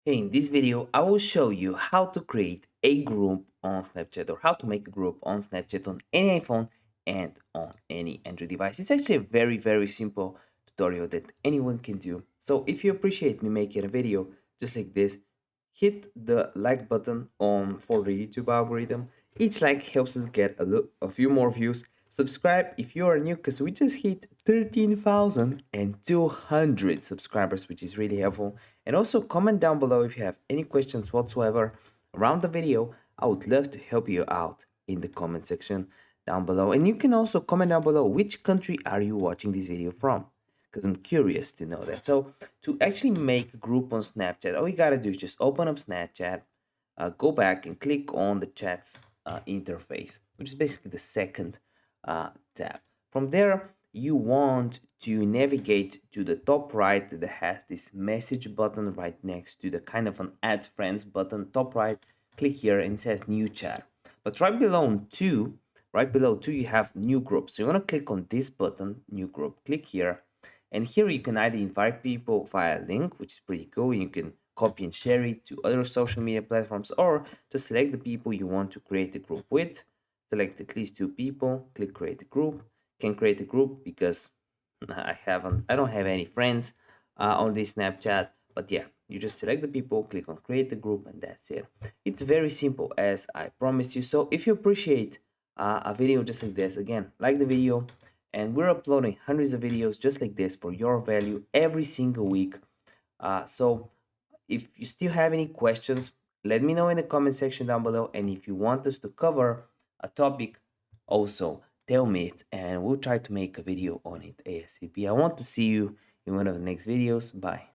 Hey, in this video, I will show you how to create a group on Snapchat or how to make a group on Snapchat on any iPhone and on any Android device. It's actually a very simple tutorial that anyone can do. So if you appreciate me making a video just like this, hit the like button on for the YouTube algorithm. Each like helps us get a few more views. Subscribe if you are new because we just hit 13,200 subscribers, which is really helpful. And also comment down below if you have any questions whatsoever around the video. I would love to help you out in the comment section down below. And you can also comment down below which country are you watching this video from, because I'm curious to know that. So to actually make a group on Snapchat, all you gotta do is just open up Snapchat, go back and click on the chat's interface, which is basically the second tab. From there, you want to navigate to the top right that has this message button right next to the kind of an add friends button. Top right, click here and it says new chat. But right below two, you have new group. So you want to click on this button, new group, click here. And here you can either invite people via link, which is pretty cool. You can copy and share it to other social media platforms, or to select the people you want to create a group with. Select at least two people, click create a group. Can create a group because I don't have any friends on this Snapchat. But yeah, you just select the people, click on create a group, and that's it. It's very simple as I promised you. So if you appreciate a video just like this, again, like the video, and we're uploading hundreds of videos just like this for your value every single week. So if you still have any questions, let me know in the comment section down below. And if you want us to cover a topic, also tell me it and we'll try to make a video on it ASAP. I want to see you in one of the next videos. Bye.